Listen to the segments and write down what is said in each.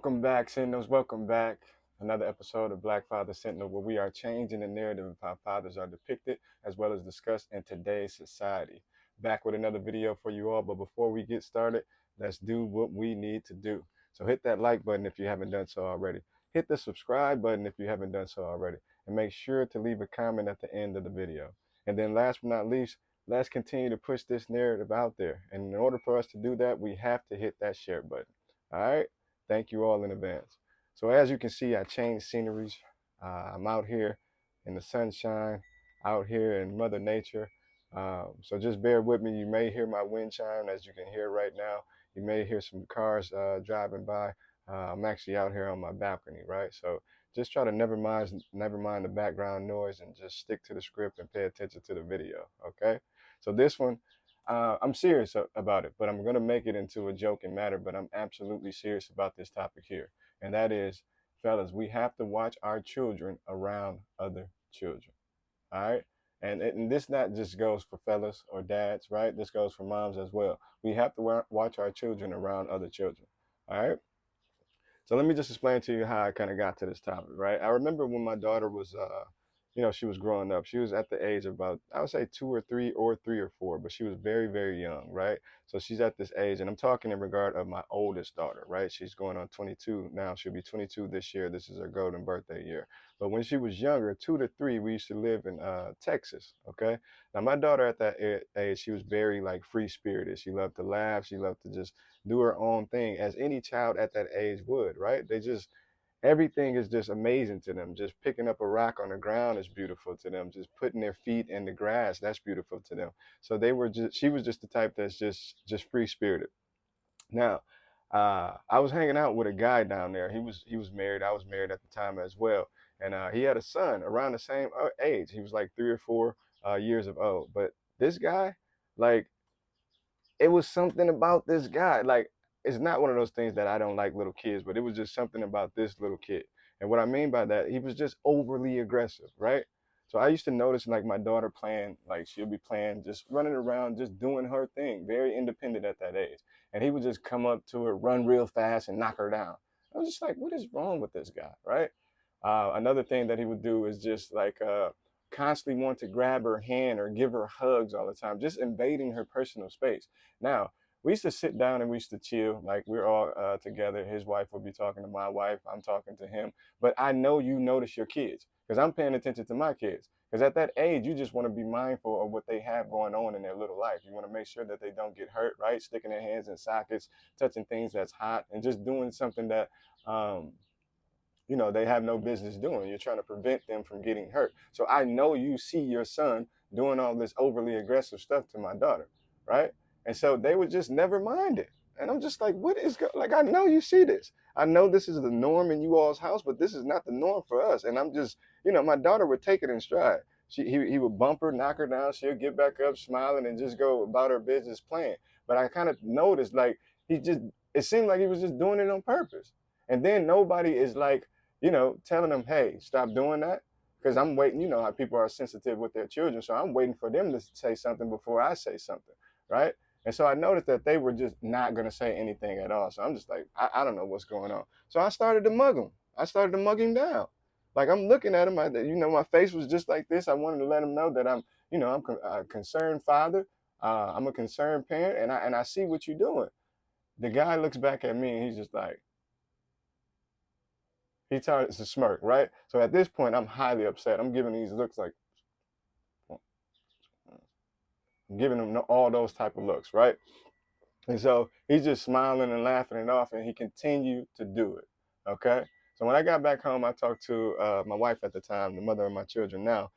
Welcome back, Sentinels. Welcome back. Another episode of Black Father Sentinel, where we are changing the narrative of how fathers are depicted as well as discussed in today's society. Back with another video for you all, but before we get started, let's do what we need to do. So hit that like button if you haven't done so already. Hit the subscribe button if you haven't done so already. And make sure to leave a comment at the end of the video. And then last but not least, let's continue to push this narrative out there. And in order for us to do that, we have to hit that share button. All right? Thank you all in advance. So as you can see, I changed sceneries. I'm out here in the sunshine, out here in Mother Nature. So just bear with me. You may hear my wind chime, as you can hear right now. You may hear some cars driving by. I'm actually out here on my balcony, right? So just try to never mind the background noise and just stick to the script and pay attention to the video, okay? So this one, I'm serious about it, but I'm going to make it into a joking matter, but I'm absolutely serious about this topic here. And that is, fellas, we have to watch our children around other children. All right. And this not just goes for fellas or dads, right? This goes for moms as well. We have to watch our children around other children. All right. So let me just explain to you how I kind of got to this topic, right? I remember when my daughter was, she was growing up. She was at the age of about, I would say 2 or 3 or 4, but she was very, very young, right? So she's at this age, and I'm talking in regard of my oldest daughter, right? She's going on 22 now. She'll be 22 this year. This is her golden birthday year. But when she was younger, 2 to 3, we used to live in Texas, okay? Now my daughter at that age, she was very like free spirited. She loved to laugh. She loved to just do her own thing, as any child at that age would, right? They just, everything is just amazing to them. Just picking up a rock on the ground is beautiful to them. Just putting their feet in the grass, that's beautiful to them. So she was just the type that's just free spirited. Now, I was hanging out with a guy down there. He was married. I was married at the time as well, and he had a son around the same age. He was like 3 or 4 years of old. But this guy, like, it was something about this guy. Like, it's not one of those things that I don't like little kids, but it was just something about this little kid. And what I mean by that, he was just overly aggressive, right? So I used to notice like my daughter playing, like she'll be playing, just running around, just doing her thing, very independent at that age. And he would just come up to her, run real fast and knock her down. I was just like, what is wrong with this guy, right? Another thing that he would do is just like constantly want to grab her hand or give her hugs all the time, just invading her personal space. Now, we used to sit down and we used to chill, like we're all together. His wife would be talking to my wife, I'm talking to him. But I know you notice your kids because I'm paying attention to my kids. Because at that age, you just want to be mindful of what they have going on in their little life. You want to make sure that they don't get hurt, right? Sticking their hands in sockets, touching things that's hot, and just doing something that they have no business doing. You're trying to prevent them from getting hurt. So I know you see your son doing all this overly aggressive stuff to my daughter, right? And so they would just never mind it. And I'm just like, like, I know you see this. I know this is the norm in you all's house, but this is not the norm for us. And I'm just, my daughter would take it in stride. He would bump her, knock her down. She'll get back up smiling and just go about her business playing. But I kind of noticed like it seemed like he was just doing it on purpose. And then nobody is like, telling them, hey, stop doing that. Because I'm waiting, you know how people are sensitive with their children. So I'm waiting for them to say something before I say something, right? And so I noticed that they were just not going to say anything at all. So I'm just like, I don't know what's going on. So I started to mug him. I started to mug him down. Like, I'm looking at him, my face was just like this. I wanted to let him know that I'm a concerned father. I'm a concerned parent, and I see what you're doing. The guy looks back at me and he's just like, he turns to smirk, right? So at this point, I'm highly upset. I'm giving these looks like, I'm giving him all those type of looks, right? And so he's just smiling and laughing it off, and he continued to do it, okay? So when I got back home, I talked to my wife at the time, the mother of my children now,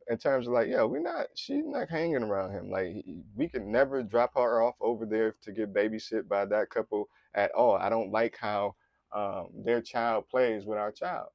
in terms of like, yeah, she's not hanging around him. Like, we can never drop her off over there to get babysit by that couple at all. I don't like how their child plays with our child.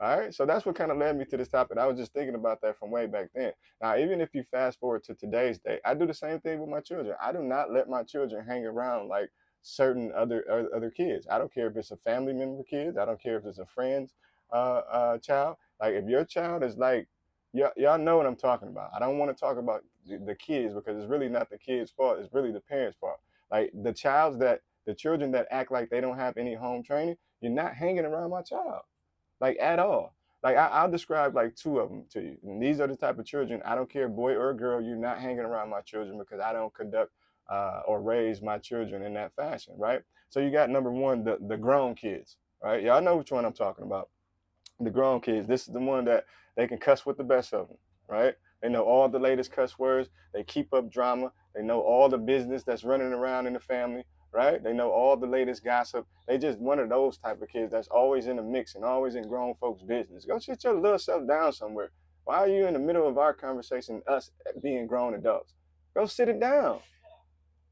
All right, so that's what kind of led me to this topic. I was just thinking about that from way back then. Now, even if you fast forward to today's day, I do the same thing with my children. I do not let my children hang around like certain other kids. I don't care if it's a family member kids. I don't care if it's a friend's child. Like, if your child is like, y'all know what I'm talking about. I don't want to talk about the kids because it's really not the kids' fault. It's really the parents' fault. Like, the The children that act like they don't have any home training, you're not hanging around my child, like at all. Like I'll describe like two of them to you. And these are the type of children, I don't care, boy or girl, you're not hanging around my children because I don't conduct or raise my children in that fashion, right? So you got number one, the grown kids, right? Y'all know which one I'm talking about. The grown kids. This is the one that they can cuss with the best of them, right? They know all the latest cuss words. They keep up drama. They know all the business that's running around in the family, right? They know all the latest gossip. They just one of those type of kids that's always in the mix and always in grown folks' business. Go sit your little self down somewhere. Why are you in the middle of our conversation, us being grown adults? Go sit it down.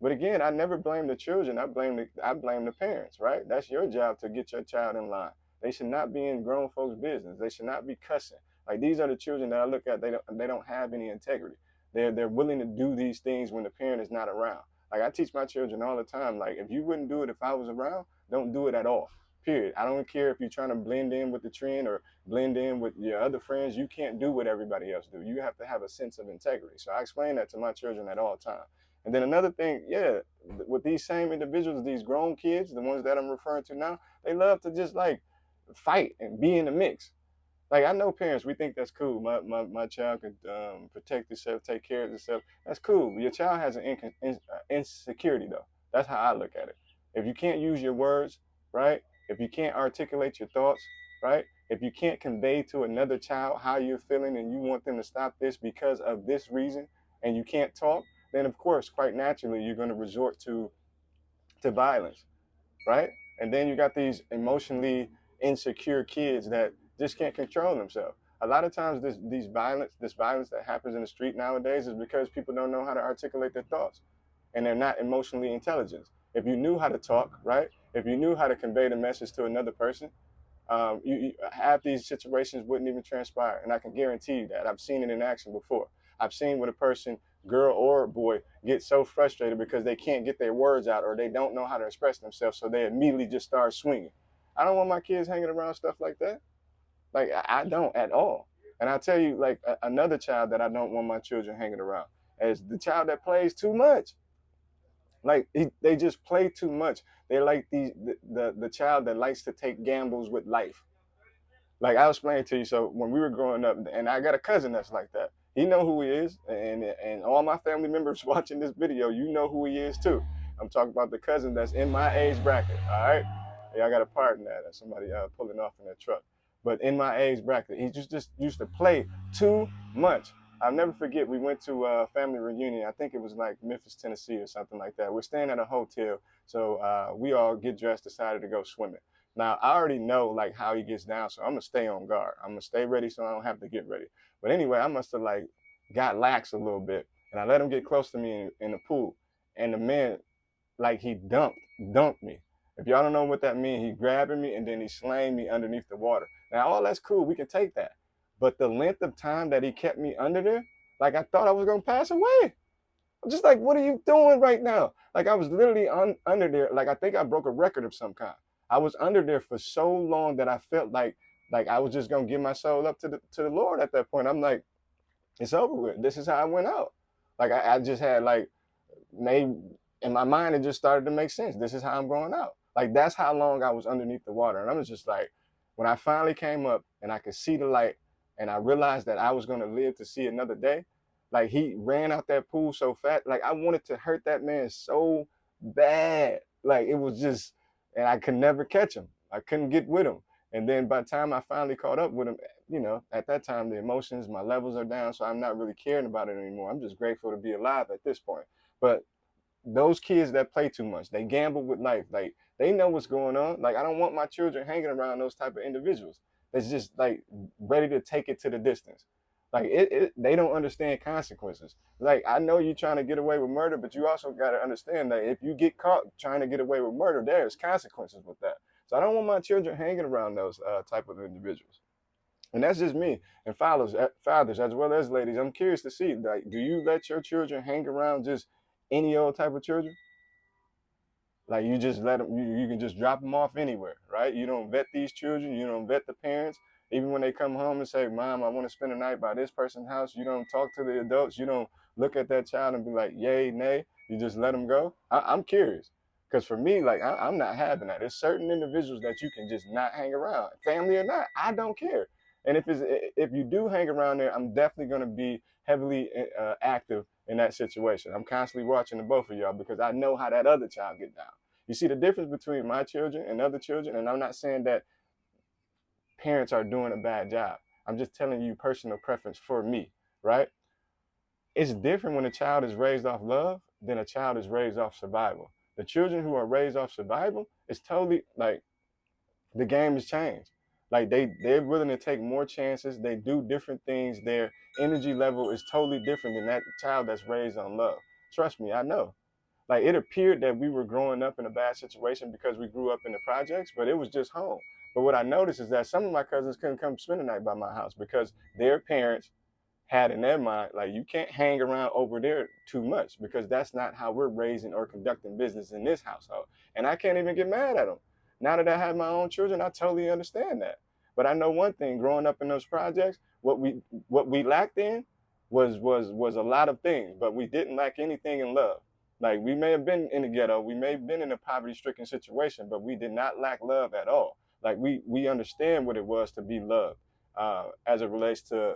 But again, I never blame the children. I blame the parents, right? That's your job to get your child in line. They should not be in grown folks' business. They should not be cussing. Like these are the children that I look at. They don't have any integrity. They're willing to do these things when the parent is not around. Like I teach my children all the time. Like if you wouldn't do it if I was around, don't do it at all. Period. I don't care if you're trying to blend in with the trend or blend in with your other friends. You can't do what everybody else do. You have to have a sense of integrity. So I explain that to my children at all times. And then another thing, yeah, with these same individuals, these grown kids, the ones that I'm referring to now, they love to just like fight and be in the mix. Like I know parents, we think that's cool. My child could protect itself, take care of itself. That's cool. Your child has an insecurity though. That's how I look at it. If you can't use your words, right? If you can't articulate your thoughts, right? If you can't convey to another child how you're feeling and you want them to stop this because of this reason, and you can't talk, then of course, quite naturally, you're going to resort to violence, right? And then you got these emotionally insecure kids that just can't control themselves. A lot of times, this violence that happens in the street nowadays is because people don't know how to articulate their thoughts, and they're not emotionally intelligent. If you knew how to talk, right? If you knew how to convey the message to another person, half these situations wouldn't even transpire. And I can guarantee you that. I've seen it in action before. I've seen when a person, girl or boy, get so frustrated because they can't get their words out or they don't know how to express themselves, so they immediately just start swinging. I don't want my kids hanging around stuff like that. Like, I don't at all. And I tell you, like, another child that I don't want my children hanging around is the child that plays too much. Like they just play too much. They're like the child that likes to take gambles with life. Like I'll explain it to you. So when we were growing up, and I got a cousin that's like that. He know who he is, and all my family members watching this video, you know who he is too. I'm talking about the cousin that's in my age bracket. All right, yeah, I got a part in that. That's somebody pulling off in that truck. But in my age bracket, he just used to play too much. I'll never forget. We went to a family reunion. I think it was like Memphis, Tennessee, or something like that. We're staying at a hotel, so we all get dressed, decided to go swimming. Now I already know like how he gets down, so I'm gonna stay on guard. I'm gonna stay ready so I don't have to get ready. But anyway, I must have like got lax a little bit, and I let him get close to me in the pool, and the man like he dunked me. If y'all don't know what that means, he grabbing me and then he slaying me underneath the water. Now all that's cool, we can take that, but the length of time that he kept me under there, like I thought I was gonna pass away. I'm just like, what are you doing right now? Like I was literally under there. Like I think I broke a record of some kind. I was under there for so long that I felt like I was just gonna give my soul up to the Lord at that point. I'm like, it's over with. This is how I went out. Like I just had like made in my mind it just started to make sense. This is how I'm going out. Like that's how long I was underneath the water. And I was just like, when I finally came up and I could see the light and I realized that I was gonna live to see another day, like he ran out that pool so fast. Like I wanted to hurt that man so bad. Like it was just, and I could never catch him. I couldn't get with him. And then by the time I finally caught up with him, at that time the emotions, my levels are down, so I'm not really caring about it anymore. I'm just grateful to be alive at this point. But those kids that play too much, they gamble with life. Like they know what's going on. Like I don't want my children hanging around those type of individuals that's just like ready to take it to the distance. Like they don't understand consequences. Like I know you're trying to get away with murder, but you also got to understand that if you get caught trying to get away with murder, there's consequences with that. So I don't want my children hanging around those type of individuals. And that's just me. And fathers as well as ladies, I'm curious to see, like, do you let your children hang around just any old type of children? Like you just let them, you can just drop them off anywhere, right? You don't vet these children. You don't vet the parents. Even when they come home and say, Mom, I want to spend the night by this person's house, you don't talk to the adults. You don't look at that child and be like, yay, nay. You just let them go. I'm curious. Because for me, like I'm not having that. There's certain individuals that you can just not hang around, family or not. I don't care. And if you do hang around there, I'm definitely going to be heavily active in that situation. I'm constantly watching the both of y'all because I know how that other child get down. You see the difference between my children and other children, and I'm not saying that parents are doing a bad job. I'm just telling you personal preference for me, right? It's different when a child is raised off love than a child is raised off survival. The children who are raised off survival, it's totally like the game has changed. Like they're willing to take more chances. They do different things. Their energy level is totally different than that child that's raised on love. Trust me, I know. Like it appeared that we were growing up in a bad situation because we grew up in the projects, but it was just home. But what I noticed is that some of my cousins couldn't come spend the night by my house because their parents had in their mind, like, you can't hang around over there too much because that's not how we're raising or conducting business in this household. And I can't even get mad at them. Now that I have my own children, I totally understand that. But I know one thing: growing up in those projects, what we lacked in was a lot of things, but we didn't lack anything in love. Like we may have been in the ghetto, we may have been in a poverty-stricken situation, but we did not lack love at all. Like we understand what it was to be loved as it relates to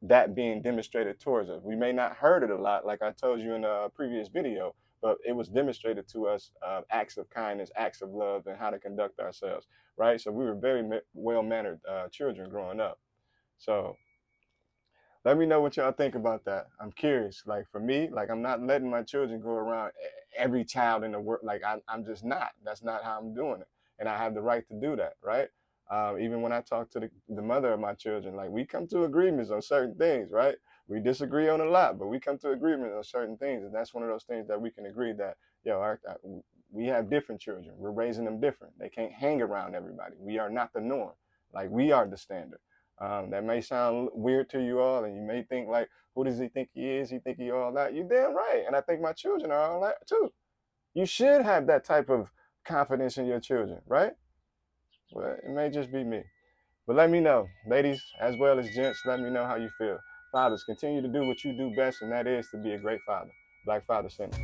that being demonstrated towards us. We may not heard it a lot, like I told you in a previous video, but it was demonstrated to us acts of kindness, acts of love, and how to conduct ourselves, right? So we were very well-mannered children growing up. So let me know what y'all think about that. I'm curious. Like for me, like I'm not letting my children go around every child in the world. Like I'm just not. That's not how I'm doing it, and I have the right to do that, right? Even when I talk to the mother of my children, like we come to agreements on certain things, right? We disagree on a lot, but we come to agreement on certain things, and that's one of those things that we can agree that, we have different children. We're raising them different. They can't hang around everybody. We are not the norm. Like we are the standard. That may sound weird to you all, and you may think like, who does he think he is? He think he all that. You damn right, and I think my children are all that too. You should have that type of confidence in your children, right? Well, it may just be me. But let me know, ladies as well as gents, let me know how you feel. Fathers, continue to do what you do best, and that is to be a great father. Black Father Center.